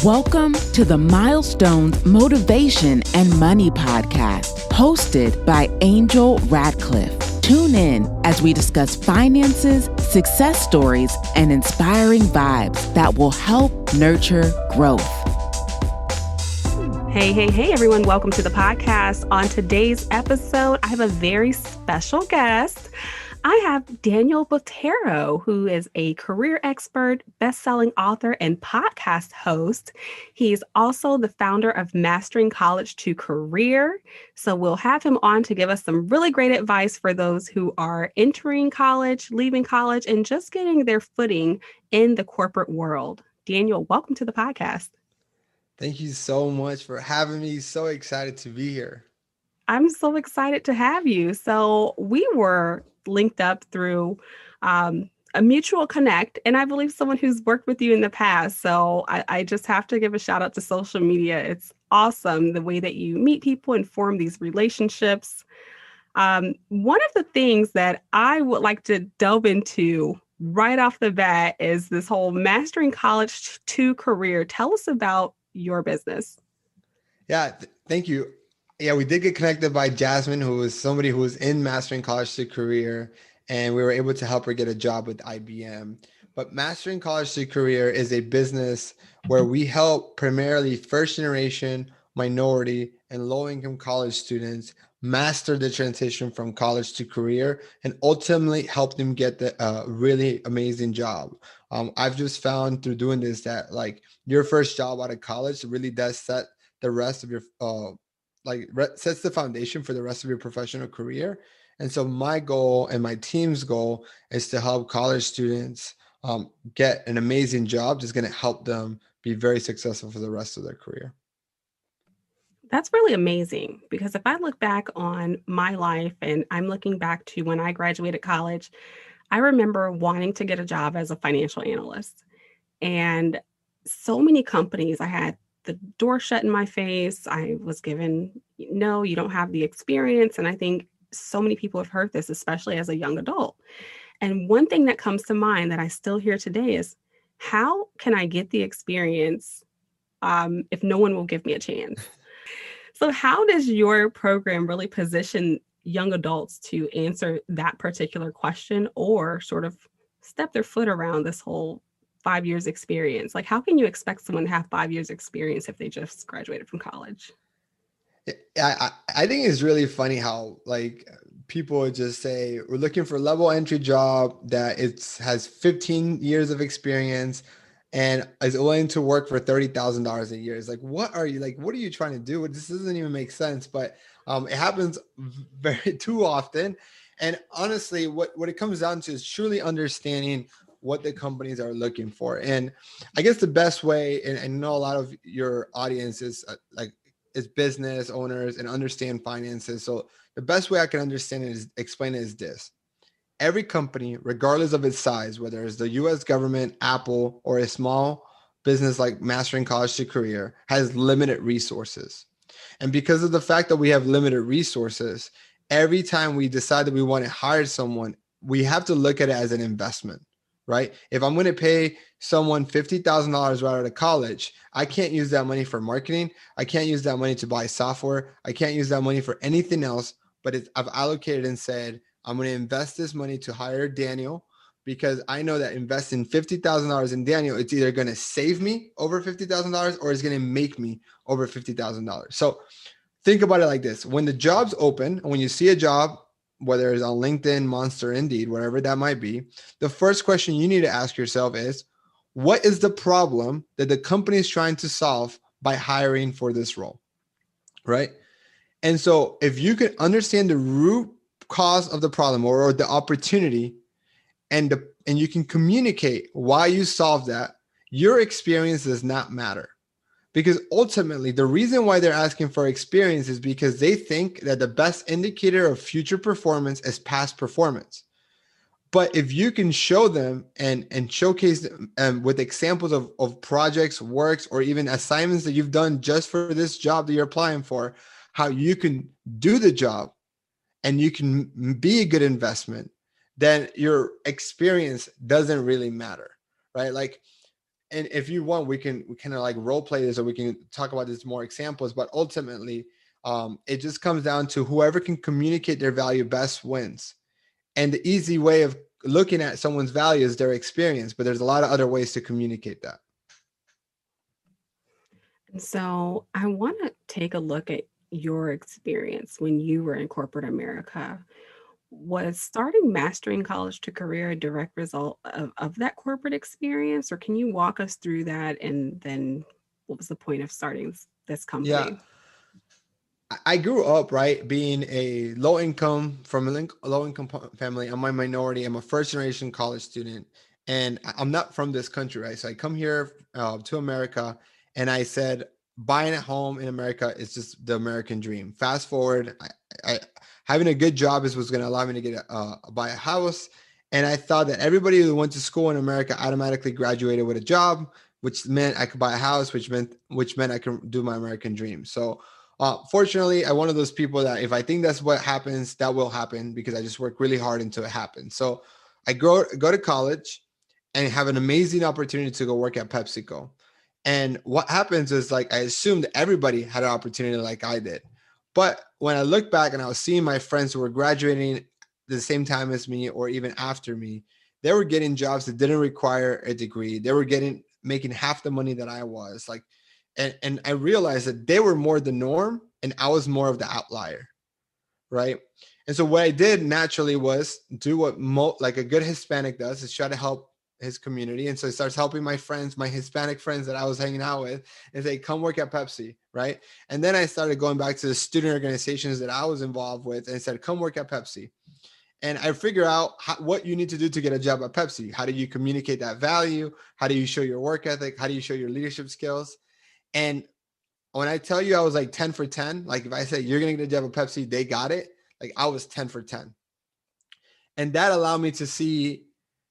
Welcome to the Milestones Motivation and Money Podcast, hosted by Angel Radcliffe. Tune in as we discuss finances, success stories, and inspiring vibes that will help nurture growth. Hey, everyone. Welcome to the podcast. On today's episode, I have a very special guest. I have Daniel Botero, who is a career expert, best-selling author, and podcast host. He's also the founder of Mastering College to Career. So we'll have him on to give us some really great advice for those who are entering college, leaving college, and just getting their footing in the corporate world. Daniel, welcome to the podcast. Thank you so much for having me. So excited to be here. I'm so excited to have you. So we were linked up through a mutual connect, and I believe someone who's worked with you in the past. So I just have to give a shout out to social media. It's awesome the way that you meet people and form these relationships. One of the things that I would like to delve into right off the bat is this whole Mastering College to Career. Tell us about your business. Yeah, thank you. Yeah, we did get connected by Jasmine, who was somebody who was in Mastering College to Career, and we were able to help her get a job with IBM. But Mastering College to Career is a business where we help primarily first generation, minority, and low-income college students master the transition from college to career and ultimately help them get the really amazing job. I've just found through doing this that like your first job out of college really does set the rest of your sets the foundation for the rest of your professional career. And so my goal and my team's goal is to help college students get an amazing job that's going to help them be very successful for the rest of their career. That's really amazing, because if I look back on my life and I'm looking back to when I graduated college, I remember wanting to get a job as a financial analyst. And so many companies, I had the door shut in my face. I was given, no, you don't have the experience. And I think so many people have heard this, especially as a young adult. And one thing that comes to mind that I still hear today is, how can I get the experience if no one will give me a chance? So how does your program really position young adults to answer that particular question, or sort of step their foot around this whole 5 years experience? Like, how can you expect someone to have 5 years experience if they just graduated from college? I think it's really funny how like people would just say, we're looking for a level entry job that has 15 years of experience and is willing to work for $30,000 a year. It's like, what are you trying to do? This doesn't even make sense, but it happens very too often. And honestly, what it comes down to is truly understanding what the companies are looking for. And I guess the best way, and I know a lot of your audience is business owners and understand finances. So the best way I can understand it is explain it is this. Every company, regardless of its size, whether it's the US government, Apple, or a small business like Mastering College to Career, has limited resources. And because of the fact that we have limited resources, every time we decide that we want to hire someone, we have to look at it as an investment, right? If I'm going to pay someone $50,000 right out of college, I can't use that money for marketing. I can't use that money to buy software. I can't use that money for anything else, but I've allocated and said, I'm going to invest this money to hire Daniel, because I know that investing $50,000 in Daniel, it's either going to save me over $50,000 or it's going to make me over $50,000. So think about it like this. When the job's open and when you see a job, whether it's on LinkedIn, Monster, Indeed, whatever that might be, the first question you need to ask yourself is, what is the problem that the company is trying to solve by hiring for this role, right? And so if you can understand the root cause of the problem or the opportunity, and you can communicate why you solve that, your experience does not matter. Because ultimately, the reason why they're asking for experience is because they think that the best indicator of future performance is past performance. But if you can show them and showcase them with examples of projects, works, or even assignments that you've done just for this job that you're applying for, how you can do the job and you can be a good investment, then your experience doesn't really matter, right? Like, and if you want, we kind of like role play this, or we can talk about this more examples, but ultimately, it just comes down to whoever can communicate their value best wins. And the easy way of looking at someone's value is their experience, but there's a lot of other ways to communicate that. And so I want to take a look at your experience when you were in corporate America. Was starting Mastering College to Career a direct result of that corporate experience, or can you walk us through that? And then what was the point of starting this Yeah. company? I grew up, right, being a low income from a low income family. I'm a minority. I'm a first generation college student, and I'm not from this country, right? So I come here to America, and I said, buying a home in America is just the American dream. Fast forward, I having a good job is what's going to allow me to get buy a house, and I thought that everybody who went to school in America automatically graduated with a job, which meant I could buy a house, which meant I could do my American dream. So fortunately, I'm one of those people that if I think that's what happens, that will happen, because I just work really hard until it happens. So I go to college and have an amazing opportunity to go work at PepsiCo. And what happens is, like, I assumed everybody had an opportunity like I did. But when I look back and I was seeing my friends who were graduating the same time as me or even after me, they were getting jobs that didn't require a degree. They were making half the money that I was. Like, and I realized that they were more the norm and I was more of the outlier, right? And so what I did naturally was do what like a good Hispanic does, is try to help his community. And so I started helping my friends, my Hispanic friends that I was hanging out with, and say, come work at Pepsi, right? And then I started going back to the student organizations that I was involved with and said, come work at Pepsi. And I figure out what you need to do to get a job at Pepsi. How do you communicate that value? How do you show your work ethic? How do you show your leadership skills? And when I tell you I was like 10 for 10, like if I said you're going to get a job at Pepsi, they got it. Like I was 10 for 10. And that allowed me to see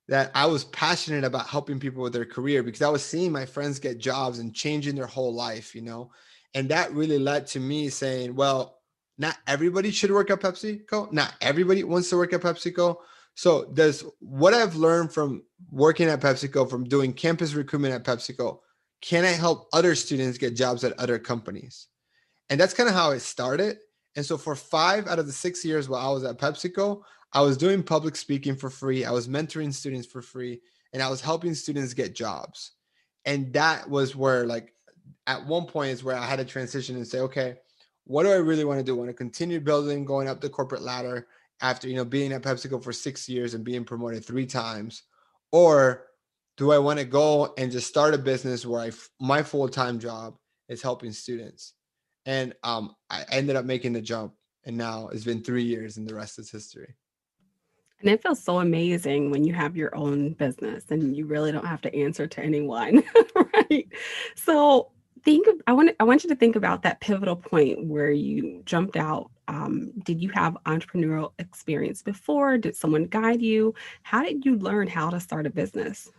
that I was passionate about helping people with their career, because I was seeing my friends get jobs and changing their whole life, And that really led to me saying, well, not everybody should work at PepsiCo. Not everybody wants to work at PepsiCo. So does what I've learned from working at PepsiCo, from doing campus recruitment at PepsiCo, can I help other students get jobs at other companies? And that's kind of how it started. And so for 5 out of the 6 years while I was at PepsiCo, I was doing public speaking for free. I was mentoring students for free, and I was helping students get jobs. And that was where, like, at one point is where I had to transition and say, okay, what do I really want to do? I want to continue building, going up the corporate ladder after, being at PepsiCo for 6 years and being promoted 3 times? Or do I want to go and just start a business where my full-time job is helping students? And I ended up making the jump, and now it's been 3 years and the rest is history. And it feels so amazing when you have your own business and you really don't have to answer to anyone, right? So I want you to think about that pivotal point where you jumped out. Did you have entrepreneurial experience before? Did someone guide you? How did you learn how to start a business?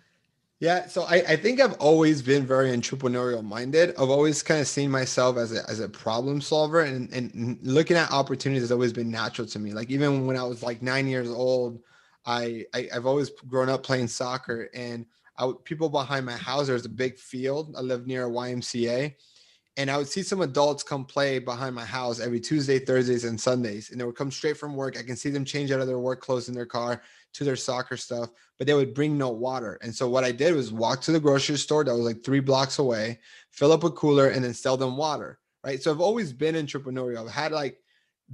Yeah, so I think I've always been very entrepreneurial minded. I've always kind of seen myself as a problem solver, and looking at opportunities has always been natural to me. Like even when I was like 9 years old, I've always grown up playing soccer, and people behind my house, there's a big field. I live near a YMCA, and I would see some adults come play behind my house every Tuesday, Thursdays, and Sundays. And they would come straight from work. I can see them change out of their work clothes in their car to their soccer stuff, but they would bring no water. And so what I did was walk to the grocery store that was like 3 blocks away, fill up a cooler, and then sell them water. Right. So I've always been entrepreneurial. I've had like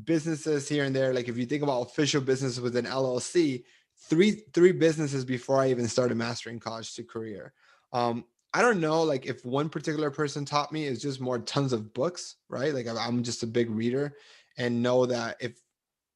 businesses here and there. Like if you think about official businesses with an LLC, three businesses before I even started Mastering College to Career. I don't know, like if one particular person taught me, is just more tons of books, right? Like I'm just a big reader, and know that if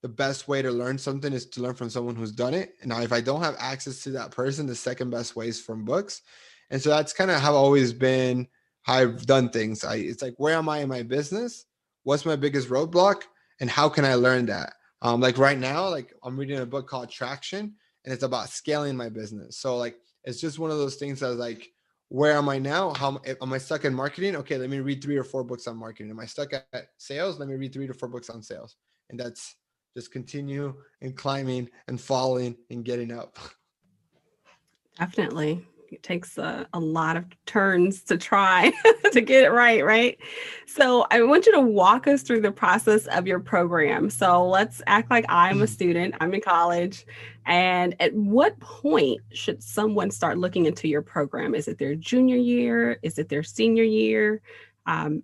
the best way to learn something is to learn from someone who's done it. And now if I don't have access to that person, the second best way is from books. And so that's kind of how I've always been, how I've done things. It's like, where am I in my business? What's my biggest roadblock? And how can I learn that? Like right now, like I'm reading a book called Traction, and it's about scaling my business. So like, it's just one of those things that like, where am I now? How am I stuck in marketing? Okay, let me read 3 or 4 books on marketing. Am I stuck at sales? Let me read 3 to 4 books on sales. And that's just continue and climbing and falling and getting up. Definitely. It takes a lot of turns to try to get it right, right? So I want you to walk us through the process of your program. So let's act like I'm a student, I'm in college. And at what point should someone start looking into your program? Is it their junior year? Is it their senior year? Um,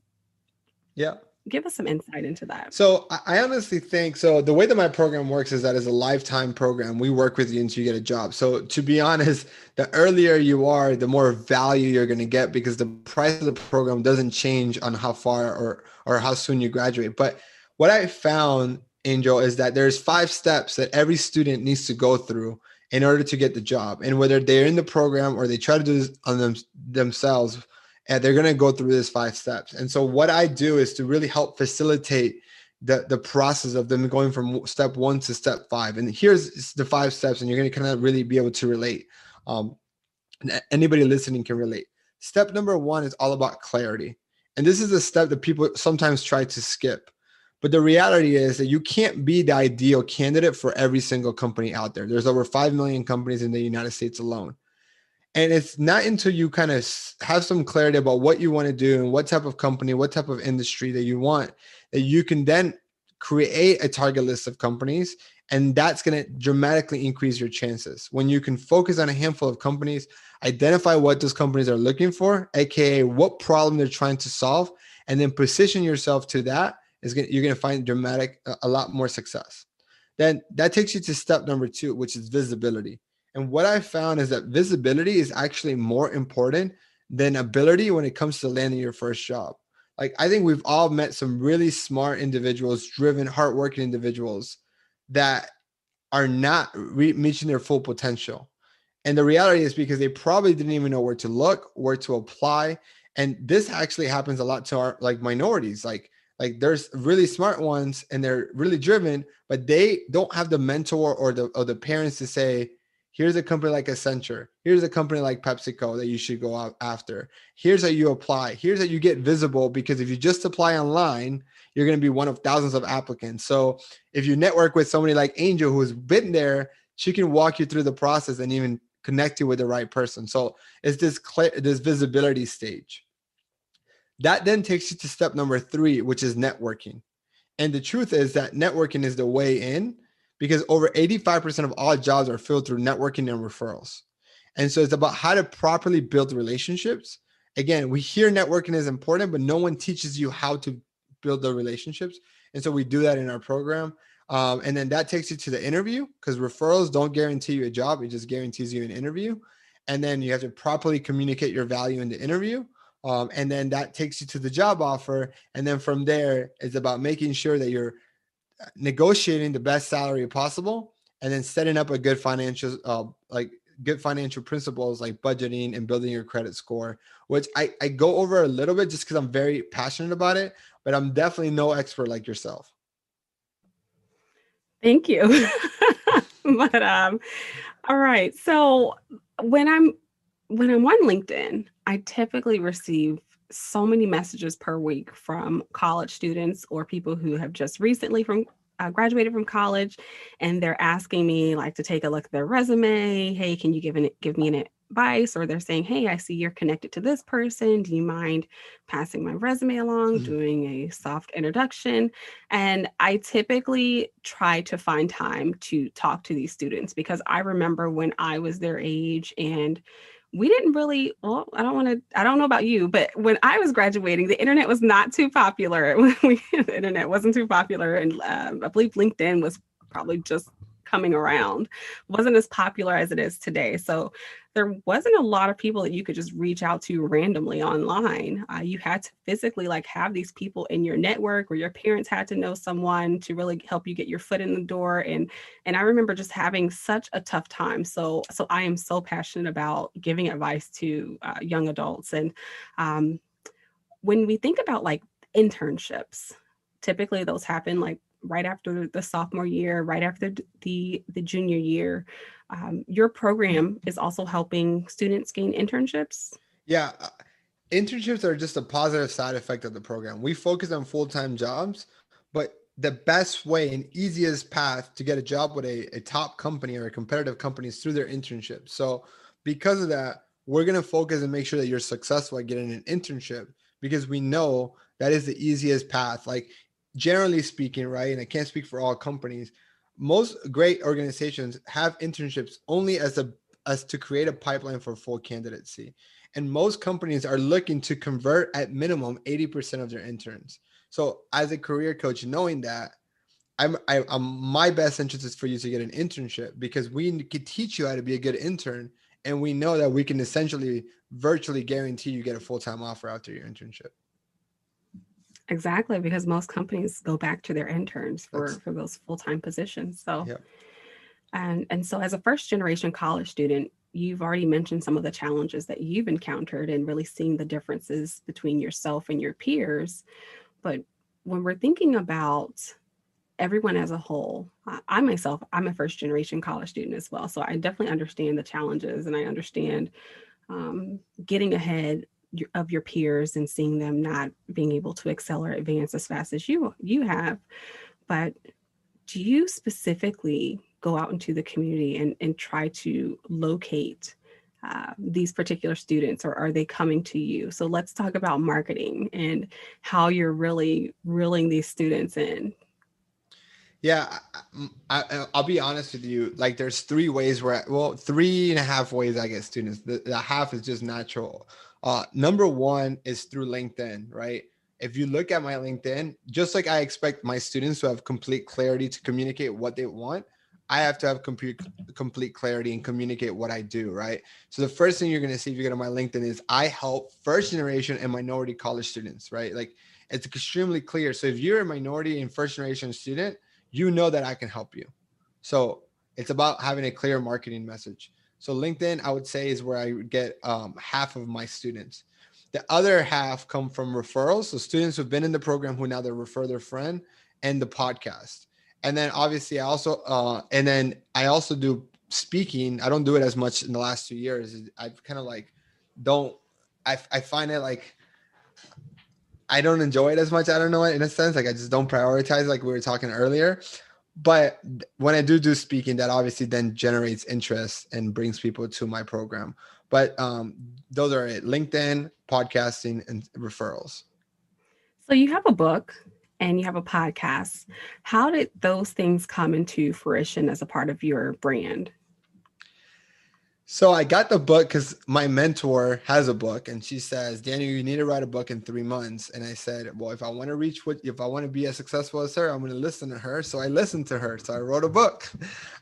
Yeah. Give us some insight into that. So I honestly think, so the way that my program works is that it's a lifetime program. We work with you until you get a job. So to be honest, the earlier you are, the more value you're going to get, because the price of the program doesn't change on how far or how soon you graduate. But what I found, Angel, is that there's 5 steps that every student needs to go through in order to get the job. And whether they're in the program or they try to do this on themselves, and they're going to go through this 5 steps. And so what I do is to really help facilitate the process of them going from step 1 to step 5. And here's the 5 steps, and you're going to kind of really be able to relate. Anybody listening can relate. Step number 1 is all about clarity. And this is a step that people sometimes try to skip. But the reality is that you can't be the ideal candidate for every single company out there. There's over 5 million companies in the United States alone. And it's not until you kind of have some clarity about what you want to do and what type of company, what type of industry that you want, that you can then create a target list of companies. And that's going to dramatically increase your chances. When you can focus on a handful of companies, identify what those companies are looking for, AKA what problem they're trying to solve, and then position yourself to that, you're going to find a lot more success. Then that takes you to step number 2, which is visibility. And what I found is that visibility is actually more important than ability when it comes to landing your first job. Like, I think we've all met some really smart individuals, driven, hardworking individuals that are not reaching their full potential. And the reality is because they probably didn't even know where to look, where to apply. And this actually happens a lot to our minorities. Like there's really smart ones and they're really driven, but they don't have the mentor or the parents to say, here's a company like Accenture. Here's a company like PepsiCo that you should go out after. Here's how you apply. Here's how you get visible, because if you just apply online, you're going to be one of thousands of applicants. So if you network with somebody like Angel, who's been there, she can walk you through the process and even connect you with the right person. So it's this visibility stage. That then takes you to step number 3, which is networking. And the truth is that networking is the way in, because over 85% of all jobs are filled through networking and referrals. And so it's about how to properly build relationships. Again, we hear networking is important, but no one teaches you how to build the relationships. And so we do that in our program. And then that takes you to the interview, because referrals don't guarantee you a job. It just guarantees you an interview. And then you have to properly communicate your value in the interview. And then that takes you to the job offer. And then from there, it's about making sure that you're negotiating the best salary possible, and then setting up a good financial, good financial principles like budgeting and building your credit score, which I go over a little bit just because I'm very passionate about it, but I'm definitely no expert like yourself. Thank you. But all right. So when I'm on LinkedIn, I typically receive so many messages per week from college students or people who have just recently graduated from college, and they're asking me like to take a look at their resume. Hey, can you give me an advice? Or they're saying, hey, I see you're connected to this person. Do you mind passing my resume along, doing a soft introduction? And I typically try to find time to talk to these students, because I remember when I was their age and we didn't really, well, I don't know about you, but when I was graduating, the internet was not too popular. The internet wasn't too popular. And I believe LinkedIn was probably just coming around. It wasn't as popular as it is today. So there wasn't a lot of people that you could just reach out to randomly online. You had to physically have these people in your network, or your parents had to know someone to really help you get your foot in the door. And I remember just having such a tough time. So I am so passionate about giving advice to young adults. And when we think about internships, typically those happen right after the sophomore year, right after the junior year. Your program is also helping students gain internships? Yeah. Internships are just a positive side effect of the program. We focus on full-time jobs, but the best way and easiest path to get a job with a top company or a competitive company is through their internship. So because of that, we're going to focus and make sure that you're successful at getting an internship, because we know that is the easiest path. Like, generally speaking, right? And I can't speak for all companies. Most great organizations have internships only as to create a pipeline for full candidacy. And most companies are looking to convert at minimum 80% of their interns. So as a career coach, knowing that, I'm my best interest is for you to get an internship, because we could teach you how to be a good intern. And we know that we can essentially virtually guarantee you get a full-time offer after your internship. Exactly, because most companies go back to their interns for those full-time positions. So, yeah. And so as a first generation college student, you've already mentioned some of the challenges that you've encountered and really seeing the differences between yourself and your peers. But when we're thinking about everyone as a whole, I myself, I'm a first generation college student as well. So I definitely understand the challenges, and I understand getting ahead of your peers and seeing them not being able to excel or advance as fast as you have. But do you specifically go out into the community and try to locate these particular students, or are they coming to you? So let's talk about marketing and how you're really reeling these students in. Yeah, I'll be honest with you. Like, there's 3.5 ways I get students. The half is just natural. Number one is through LinkedIn, right? If you look at my LinkedIn, just like I expect my students to have complete clarity to communicate what they want, I have to have complete clarity and communicate what I do, right? So the first thing you're going to see if you go to my LinkedIn is I help first generation and minority college students, right? Like, it's extremely clear. So if you're a minority and first generation student, you know that I can help you. So it's about having a clear marketing message. So LinkedIn, I would say, is where I get half of my students. The other half come from referrals. So students who've been in the program who now they refer their friend, and the podcast. And then obviously I also do speaking. I don't do it as much in the last 2 years. I've kind of like, I find it like, I don't enjoy it as much. I don't know, in a sense, like I just don't prioritize, like we were talking earlier. But when I do speaking, that obviously then generates interest and brings people to my program. But those are it: LinkedIn, podcasting, and referrals. So you have a book and you have a podcast. How did those things come into fruition as a part of your brand? So I got the book because my mentor has a book, and she says, Daniel, you need to write a book in 3 months. And I said, well, if I want to be as successful as her, I'm going to listen to her. So I listened to her. So I wrote a book.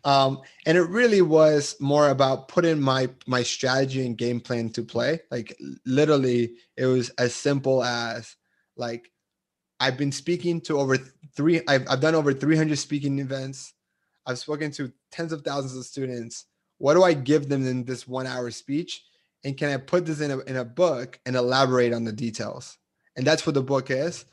And it really was more about putting my strategy and game plan to play. Like, literally, it was as simple as, like, I've been speaking to I've done over 300 speaking events. I've spoken to tens of thousands of students. What do I give them in this 1 hour speech? And can I put this in a book and elaborate on the details? And that's what the book is.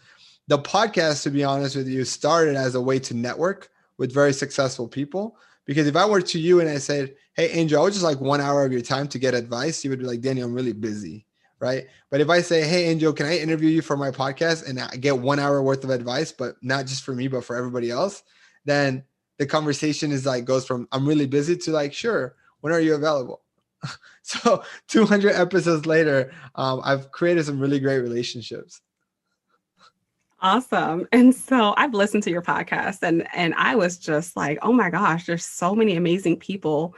The podcast, to be honest with you, started as a way to network with very successful people. Because if I were to you and I said, hey, Angel, I would just like 1 hour of your time to get advice, you would be like, Daniel, I'm really busy. Right. But if I say, hey, Angel, can I interview you for my podcast, and I get 1 hour worth of advice, but not just for me, but for everybody else, then the conversation is like, goes from I'm really busy to like, sure, when are you available? So 200 episodes later, I've created some really great relationships. Awesome. And so I've listened to your podcast, and I was just like, oh my gosh, there's so many amazing people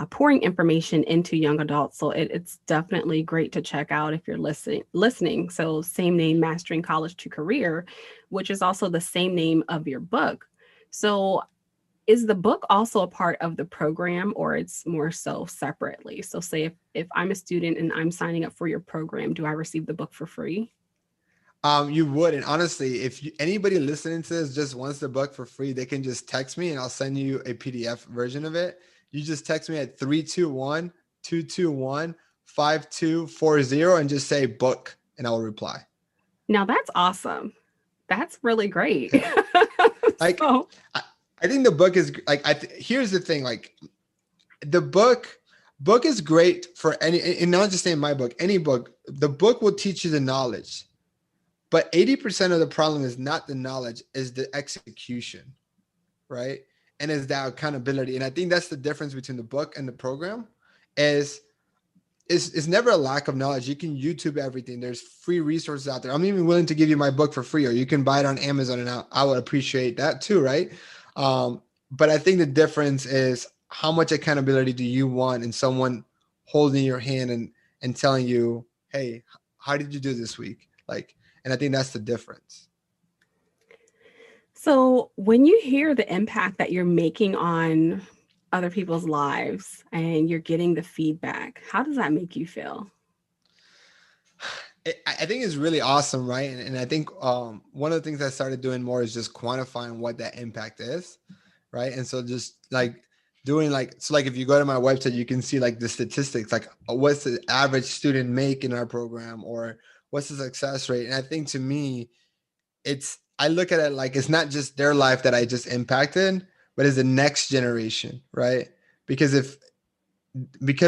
pouring information into young adults. So it's definitely great to check out if you're listening. So same name, Mastering College to Career, which is also the same name of your book. So is the book also a part of the program, or it's more so separately? So say if I'm a student and I'm signing up for your program, do I receive the book for free? You would. And honestly, if anybody listening to this just wants the book for free, they can just text me and I'll send you a PDF version of it. You just text me at 321-221-5240 and just say book, and I will reply. Now that's awesome. That's really great. Like, So, I think the book is like, here's the thing, like, the book is great for any, and not just saying my book, any book. The book will teach you the knowledge, but 80% of the problem is not the knowledge, is the execution, right? And is that accountability. And I think that's the difference between the book and the program is it's never a lack of knowledge. You can YouTube everything. There's free resources out there. I'm even willing to give you my book for free, or you can buy it on Amazon, and I would appreciate that too, right? But I think the difference is how much accountability do you want in someone holding your hand and telling you, hey, how did you do this week? Like, and I think that's the difference. So when you hear the impact that you're making on other people's lives and you're getting the feedback, how does that make you feel? I think it's really awesome, right? And I think one of the things I started doing more is just quantifying what that impact is, right? And so just like doing like if you go to my website, you can see like the statistics, like what's the average student make in our program, or what's the success rate. And I think to me, I look at it like it's not just their life that I just impacted, but it's the next generation, right? Because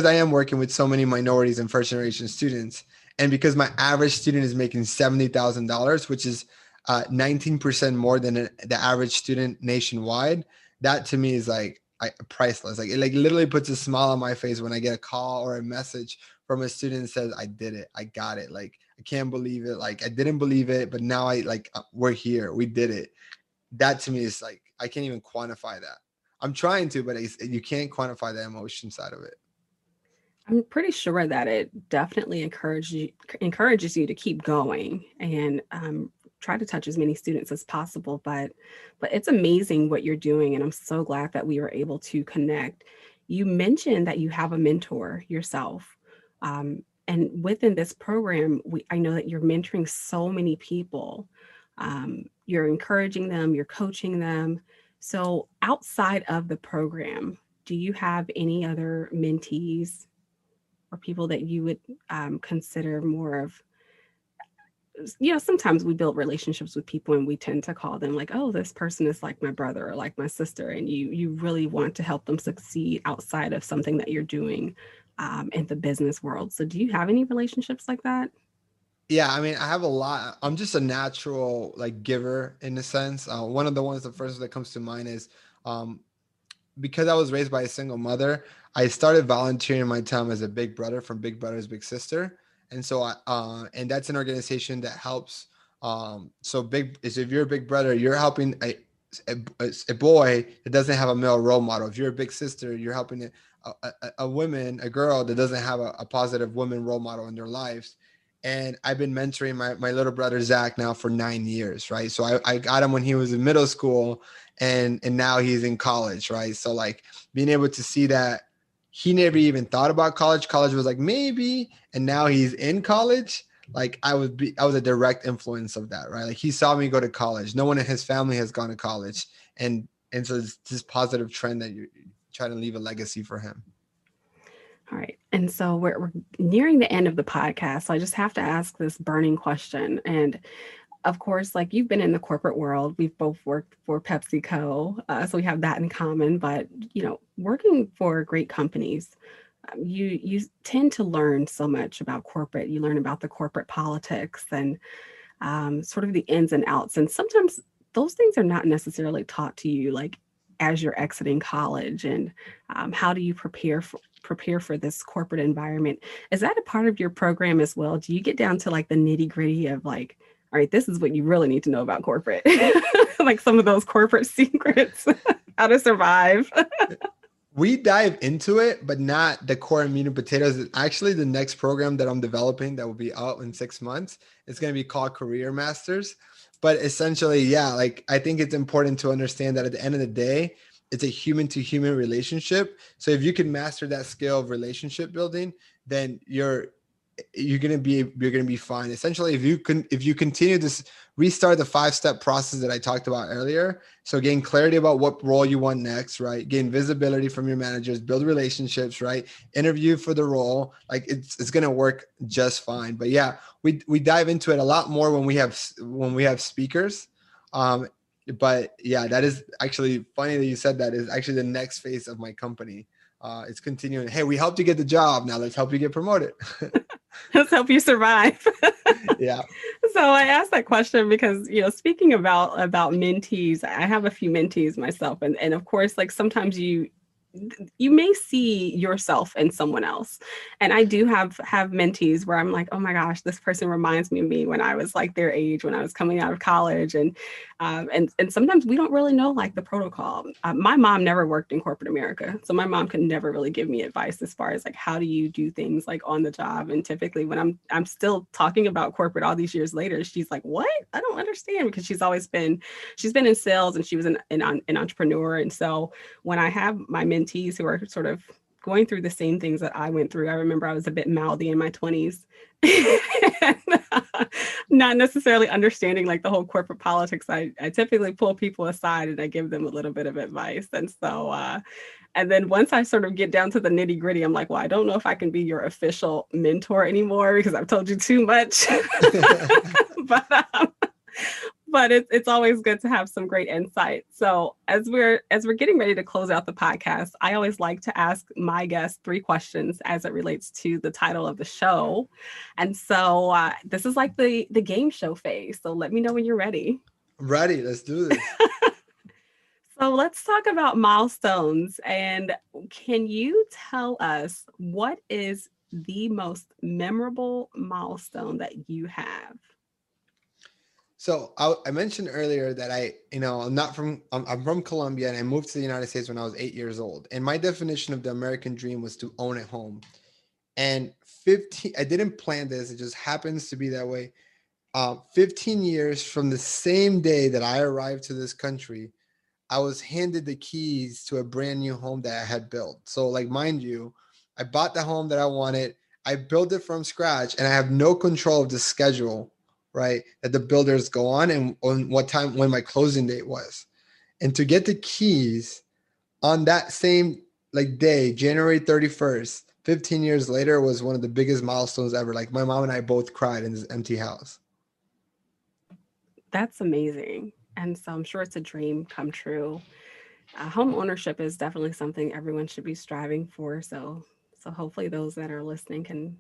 I am working with so many minorities and first generation students, and because my average student is making $70,000, which is 19% more than the average student nationwide, that to me is like priceless. Like it like literally puts a smile on my face when I get a call or a message from a student that says, I did it, I got it. Like, I can't believe it. Like, I didn't believe it, but now we're here, we did it. That to me is like, I can't even quantify that. I'm trying to, but you can't quantify the emotion side of it. I'm pretty sure that it definitely encourages you to keep going and try to touch as many students as possible. But it's amazing what you're doing, and I'm so glad that we were able to connect. You mentioned that you have a mentor yourself, and within this program, I know that you're mentoring so many people. You're encouraging them, you're coaching them. So outside of the program, do you have any other mentees or people that you would consider more of, sometimes we build relationships with people and we tend to call them like, oh, this person is like my brother or like my sister. And you really want to help them succeed outside of something that you're doing in the business world. So do you have any relationships like that? Yeah, I mean, I have a lot. I'm just a natural like giver in a sense. One of the first that comes to mind is um, because I was raised by a single mother, I started volunteering my time as a big brother from Big Brothers Big Sister, and so and that's an organization that helps. So if you're a big brother, you're helping a boy that doesn't have a male role model. If you're a big sister, you're helping a girl that doesn't have a positive woman role model in their lives. And I've been mentoring my little brother Zach now for 9 years, right? So I got him when he was in middle school, and now he's in college, right? So like being able to see that he never even thought about college. College was like maybe, and now he's in college. Like I was a direct influence of that, right? Like he saw me go to college. No one in his family has gone to college, and so it's this positive trend that you're trying to leave a legacy for him. All right. And so we're nearing the end of the podcast. So I just have to ask this burning question. And of course, like you've been in the corporate world, we've both worked for PepsiCo, so we have that in common. But working for great companies, you tend to learn so much about corporate. You learn about the corporate politics and sort of the ins and outs. And sometimes those things are not necessarily taught to you, like as you're exiting college. And how do you prepare for this corporate environment? Is that a part of your program as well? Do you get down to like the nitty gritty of like, all right, this is what you really need to know about corporate, like some of those corporate secrets, how to survive? We dive into it, but not the core and meat and potatoes. It's actually the next program that I'm developing that will be out in 6 months. It's going to be called Career Masters. But essentially, yeah, like I think it's important to understand that at the end of the day, it's a human to human relationship. So if you can master that skill of relationship building, then you're going to be fine. Essentially, if you continue to restart the 5-step process that I talked about earlier, so gain clarity about what role you want next, right? Gain visibility from your managers, build relationships, right? Interview for the role, like it's going to work just fine. But yeah, we dive into it a lot more when we have speakers. But yeah, that is actually funny that you said that. Is actually the next phase of my company. It's continuing. Hey, we helped you get the job. Now let's help you get promoted. Let's help you survive. Yeah. So I asked that question because, speaking about mentees, I have a few mentees myself. And of course, like sometimes you you may see yourself in someone else. And I do have mentees where I'm like, oh my gosh, this person reminds me of me when I was like their age, when I was coming out of college. And sometimes we don't really know like the protocol. My mom never worked in corporate America, so my mom could never really give me advice as far as like how do you do things like on the job. And typically when I'm still talking about corporate all these years later, she's like, what? I don't understand, because she's been in sales, and she was an entrepreneur. And so when I have my mentees who are sort of going through the same things that I went through, I remember I was a bit mouthy in my 20s, and, not necessarily understanding like the whole corporate politics. I typically pull people aside and I give them a little bit of advice. And so, and then once I sort of get down to the nitty gritty, I'm like, well, I don't know if I can be your official mentor anymore because I've told you too much. but but it's always good to have some great insight. So as we're getting ready to close out the podcast, I always like to ask my guests 3 questions as it relates to the title of the show. And so this is like the game show phase. So let me know when you're ready. Ready. Let's do this. So let's talk about milestones. And can you tell us what is the most memorable milestone that you have? So I mentioned earlier that I'm from Colombia, and I moved to the United States when I was 8 years old. And my definition of the American dream was to own a home. And I didn't plan this. It just happens to be that way. 15 years from the same day that I arrived to this country, I was handed the keys to a brand new home that I had built. So like, mind you, I bought the home that I wanted. I built it from scratch, and I have no control of the schedule, right, that the builders go on and on what time, when my closing date was. And to get the keys on that same like day, January 31st, 15 years later, was one of the biggest milestones ever. Like, my mom and I both cried in this empty house. That's amazing. And so I'm sure it's a dream come true. Home ownership is definitely something everyone should be striving for. So hopefully those that are listening can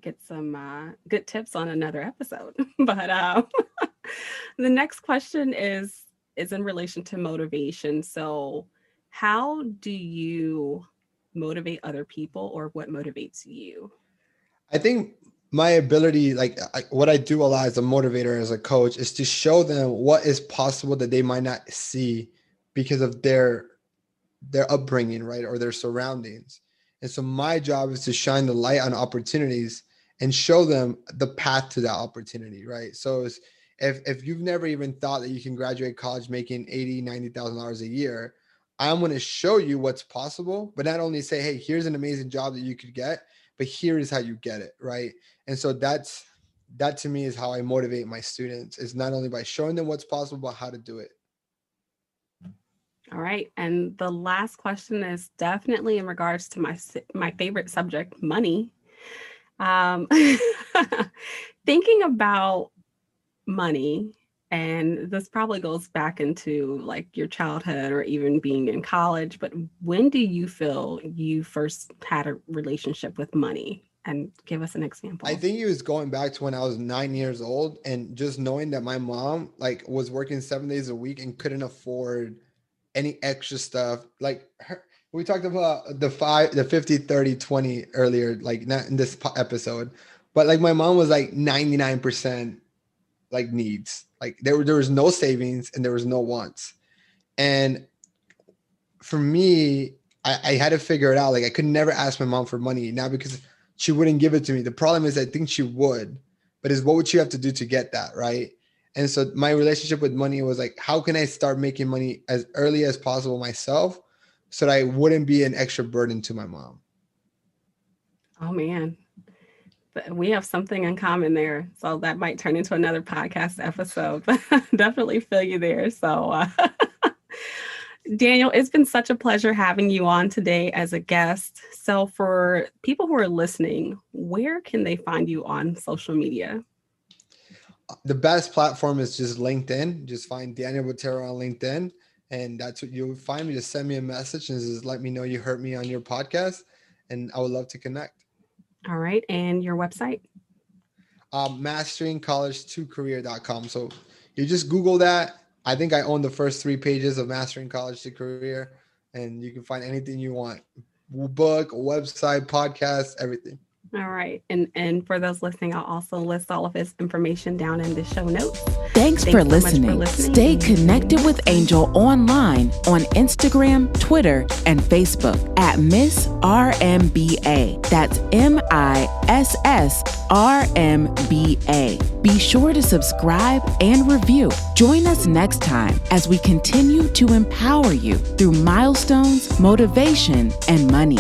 get some good tips on another episode. But the next question is in relation to motivation. So how do you motivate other people, or what motivates you? I think my ability, what I do a lot as a motivator, as a coach, is to show them what is possible that they might not see because of their upbringing, right, or their surroundings. And so my job is to shine the light on opportunities and show them the path to that opportunity, right? So if you've never even thought that you can graduate college making $80,000-$90,000 a year, I'm going to show you what's possible, but not only say, hey, here's an amazing job that you could get, but here is how you get it, right? And so that to me is how I motivate my students, is not only by showing them what's possible, but how to do it. All right. And the last question is definitely in regards to my favorite subject, money. Thinking about money, and this probably goes back into like your childhood or even being in college, but when do you feel you first had a relationship with money? And give us an example. I think it was going back to when I was 9 years old, and just knowing that my mom like was working 7 days a week and couldn't afford any extra stuff. Like we talked about the 50, 30, 20 earlier, like not in this episode, but like my mom was like 99% like needs. Like there was no savings and there was no wants. And for me, I had to figure it out. Like I could never ask my mom for money, not because she wouldn't give it to me. The problem is I think she would, but is what would she have to do to get that, right? And so my relationship with money was like, how can I start making money as early as possible myself so that I wouldn't be an extra burden to my mom? Oh, man. We have something in common there. So that might turn into another podcast episode. Definitely feel you there. So, Daniel, it's been such a pleasure having you on today as a guest. So for people who are listening, where can they find you on social media? The best platform is just LinkedIn. Just find Daniel Botero on LinkedIn, and that's what you'll find me. Just send me a message and just let me know you heard me on your podcast, and I would love to connect. All right. And your website? masteringcollege2career.com. So you just Google that. I think I own the first 3 pages of Mastering College to Career. and you can find anything you want. Book, website, podcast, everything. All right. And for those listening, I'll also list all of his information down in the show notes. Thanks for listening. Stay connected with Angel online on Instagram, Twitter, and Facebook at Miss RMBA. That's MISSRMBA. Be sure to subscribe and review. Join us next time as we continue to empower you through milestones, motivation, and money.